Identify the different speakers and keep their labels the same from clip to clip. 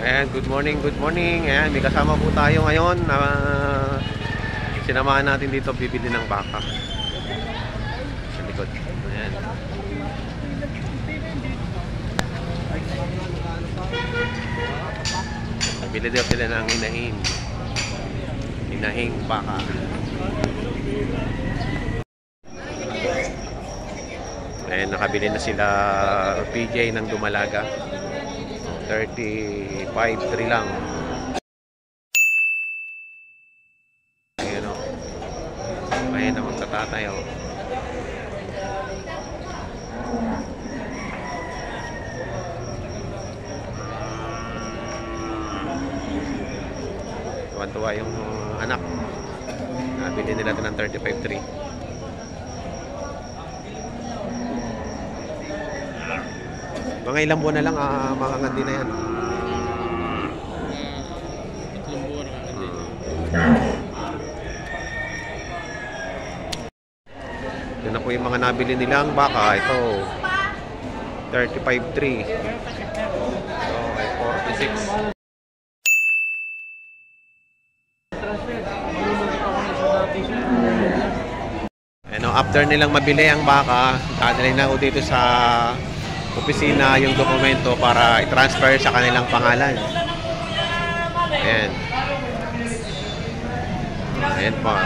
Speaker 1: Ayan, good morning, good morning. Ayan, may kasama po tayo ngayon na sinamahan natin dito bibili ng baka. Sa likod. Ayan. Bili daw sila ng inahing baka. Ayan, nakabili na sila PJ ng Dumalaga. 35.3 lang. Ayan o. Ayan na magtatatay o. Tuwan-tuwa yung anak. Nabili nila ito ng 35.3. Mga ilang buwan na lang, makangandi na yan.
Speaker 2: Ilang buwan nakangandi.
Speaker 1: Yun na po yung mga nabili nilang baka. Ito, 35.3. So, ay 46. Ano, after nilang mabili ang baka, dadalhin na ako dito sa opisina yung dokumento para i-transfer sa kanilang pangalan. Ayan. Ayan po.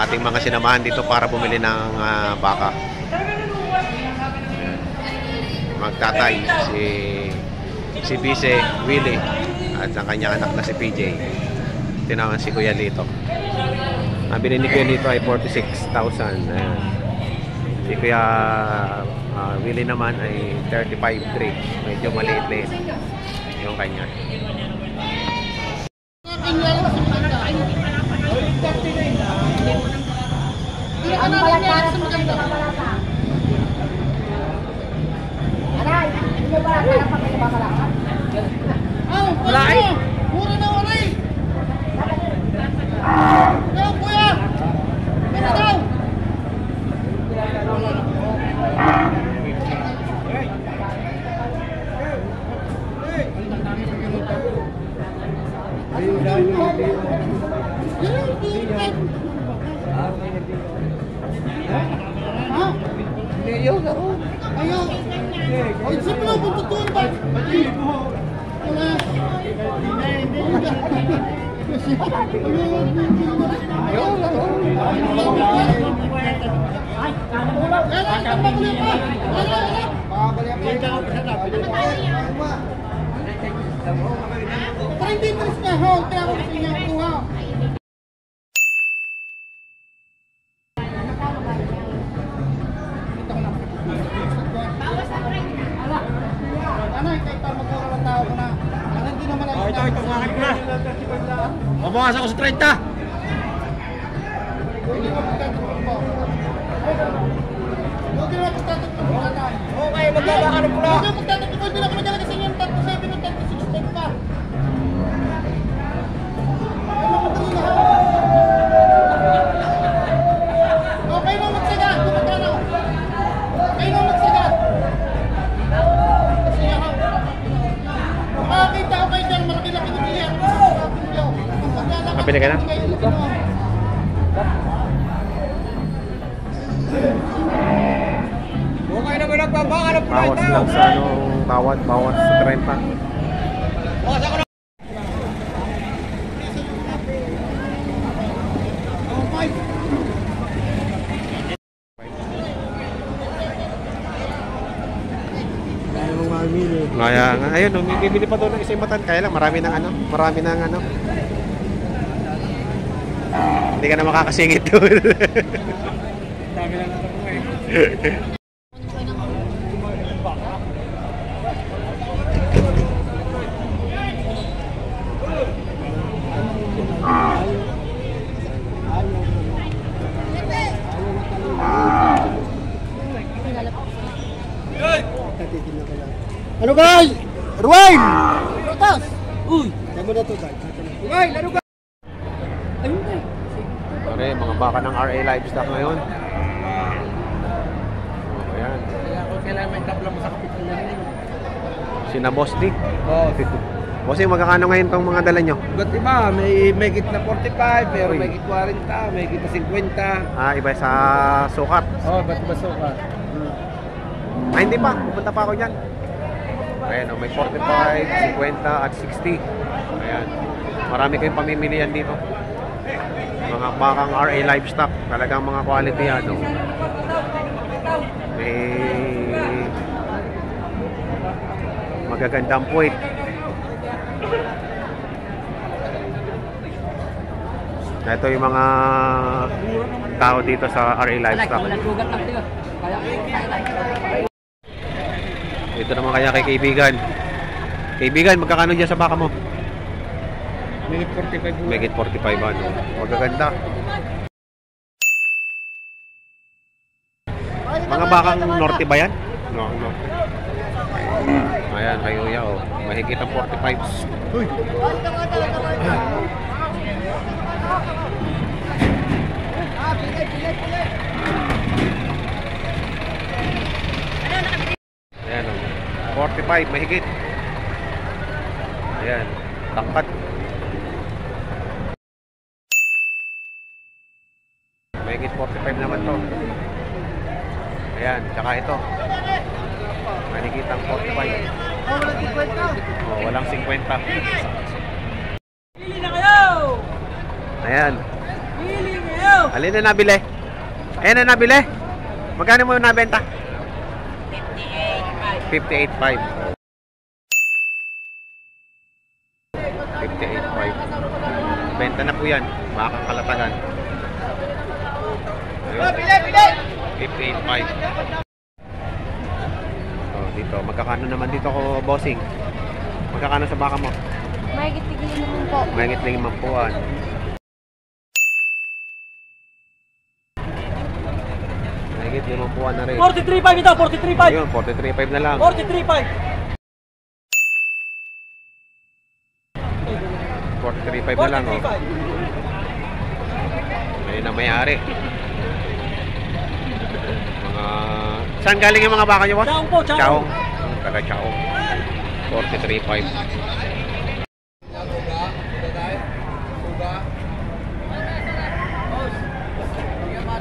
Speaker 1: Ating mga sinamahan dito para bumili ng baka. Ayan. Magtatay si Bise Willie at ang kanyang anak na si PJ. Tinawan si Kuya Lito. Nabili ni Kuya Lito ay 46,000. Ayan. Si Kuya Willie naman ay 35.3. Medyo maliit-liit yung kanya.
Speaker 3: Ang balata sa maganda na balata. Aray, hindi balata na pagkakabalata. Oh, walay. Mura na walay. Daw kuya. Mura daw. Ayaw na ako. Ayaw. Ay, simple lang kung totoo ba? Wala. Ayaw na ako. Ay, parang interest na ho, kaya ako sa inyo kuha. Ano, kahit pa magkakaroon ng tao ko na. Ano, hindi naman lang.
Speaker 2: Ito, kumakan ko na. Mabawas ako sa 30.
Speaker 3: Hindi mo magtatakot po. Huwag nyo magtatakot po na.
Speaker 2: Okay, maglalakad po na.
Speaker 3: Huwag nyo magtatakot po. Hindi na kami talaga sa inyo 37 o 36 pa. Okay mo magsagat. Kumagano. Okay mo magsagat. Kasi ako. Makakita ko kayo dyan. Malaki-laki na bilihan.
Speaker 1: Kapili ka na?
Speaker 2: Okay na ba nagbabaka na po na
Speaker 1: Bawas lang sa bawat sa 30.
Speaker 2: Bawas ako na.
Speaker 1: Kaya nga, ayun, bibili pa doon ng isang matan. Kaya lang, marami ng ano. Hindi ka na makakasingit doon.
Speaker 2: Dami lang natin po eh.
Speaker 3: Ano guys? Ruwain! Rotas! Uy! Tama na to guys. Ruwain! Ano guys? Ayun na.
Speaker 1: Pare, mga baka ng RA Livestock ngayon. Ayan.
Speaker 2: Kaya ako kailangan may tabla mo sa kapital na rin.
Speaker 1: Sina Boss Dick.
Speaker 2: Oo.
Speaker 1: Bossing, magkakano ngayon tong mga dala nyo?
Speaker 2: Ba't iba? May git na 45, pero
Speaker 1: Uy.
Speaker 2: may git 40, may git na 50.
Speaker 1: Iba sa sukat.
Speaker 2: Oh, ba't iba suka?
Speaker 1: Hindi pa, pupunta pa ako dyan. Ayan, may 45, 50 at 60. Ayan, marami kayong pamimilian dito. Mga bakang RA Livestock, talagang mga quality yan. May magagandang puwit. Ito yung mga tao dito sa RA Livestock. Ito naman kaya kay kaibigan. Kaibigan, magkakano dyan sa baka mo?
Speaker 2: May git 45.
Speaker 1: Megit 45 ano. Magaganda. Mga bakang norte ba yan? No. Ayan, kayo ya oh. Mahigit ang 45. Uy. Ayan oh. 45 mahigit. Ayan, tangkat. Mahigit 45 naman to. Ayan, tsaka ito. Mahigit ang 45. Oh, walang 50.
Speaker 3: Pili na kayo!
Speaker 1: Ayan.
Speaker 3: Pili kayo!
Speaker 1: Alin na nabili? Ayan na nabili? Magkano mo nabenta? 58.5. 58.5. Benta na po yan. Makakakalatagan. Ayun. 58.5. Oh, dito. Magkakano naman dito ko, bossing? Magkakano sa baka mo?
Speaker 4: May gitigilin naman po.
Speaker 1: Mahigit 50. Mahigit 50 na rin.
Speaker 3: 43.5 ito, 43.5!
Speaker 1: Ayun, 43.5 na lang.
Speaker 3: 43.5!
Speaker 1: 43.5 na lang, oh. Ayun ang may-ari. Mga... Saan galing yung mga baka nyo, boss?
Speaker 3: Chaong po, Chaong.
Speaker 1: Chaong. Taga Chaong. 43.5.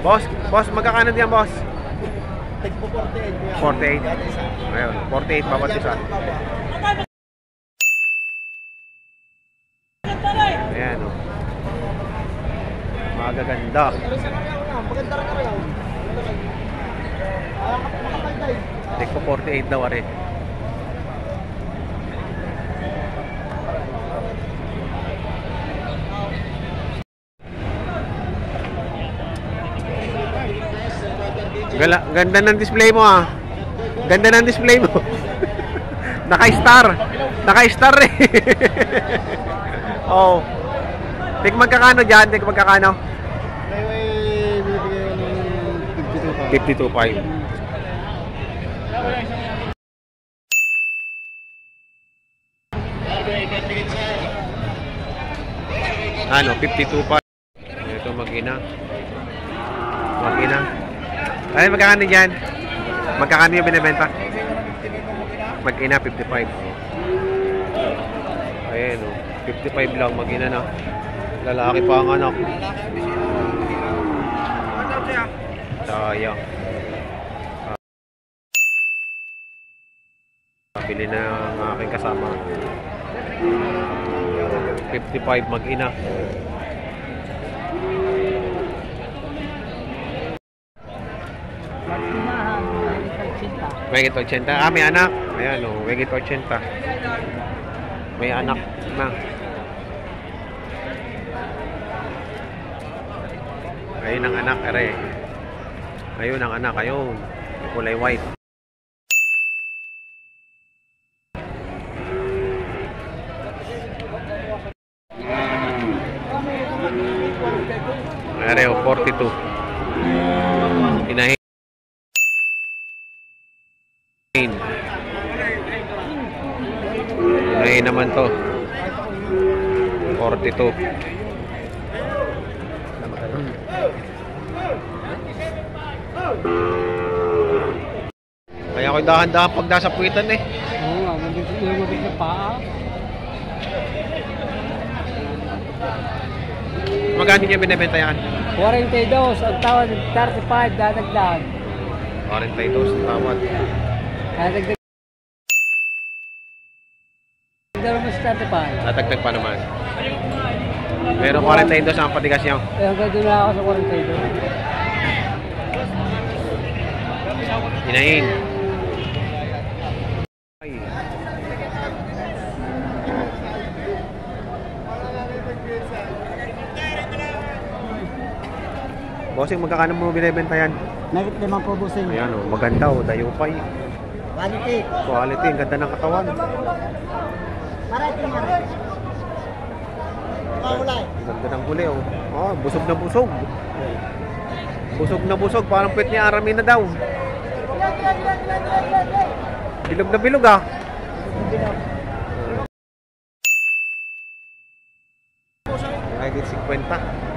Speaker 1: Boss, magkakano diyan, boss? 48. Ayun, 48 bawat isa. Ayan, oh. Magaganda. Tek po 48 daw, are. Ganda ng display mo, ah. Ganda ng display mo. Naka-star. Naka-star eh. Oh. Tek magkakano dyan? Tek magkakano? 52.5. Ano? 52.5. Ito mag-ina. Mag-ina. Ay, magkakano dyan? Magkakano yung binibenta? Mag-ina, 55. Ayan, oh. 55 lang, mag-ina na. Lalaki pa ang anak. Sayang. Bili na ang aking kasama. 55 mag-ina. May 80. May anak. Ayan o, may 80. May anak na. Ayun ang anak, are. Ayun ang anak, ayun. Kulay white. Are o, 42. Inahin. Inahin naman to. 42. Kaya ako dahan-dahan pag nasa puwitan eh.
Speaker 2: Oo nga, lumabig na paa.
Speaker 1: Magkano niya binibenta yan?
Speaker 2: 42, ang tawad 35, dadagdag.
Speaker 1: 42 ang tawad.
Speaker 2: Dadagdag. Dadagdag mo sa 35.
Speaker 1: Natagtag pa naman. Pero 42 ang patigas niya.
Speaker 2: Eh, hanggang doon na ako sa 42.
Speaker 1: Hinahin. Ay. Bossing, magkakano mo binibenta yan?
Speaker 3: Nagit naman po, busing.
Speaker 1: Ayan o, maganda o, dayupay.
Speaker 3: Quality.
Speaker 1: Quality, ang ganda ng katawan.
Speaker 3: Marami, marami. Mawalay.
Speaker 1: Ang ganda ng huli o. Oh, busog na busog. Busog na busog, parang pwet niya arami na daw. Bilog na bilog ah. Kahit 50.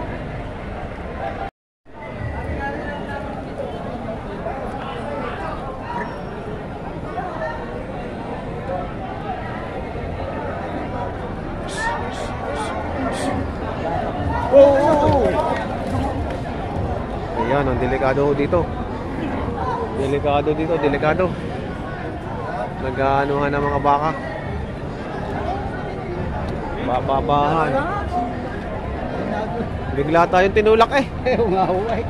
Speaker 1: Ayan, ang delikado dito. Delikado dito, delikado. Nag-aanuhan ng mga baka. Bababahan. Bigla tayong tinulak eh.
Speaker 2: Eh, umaway.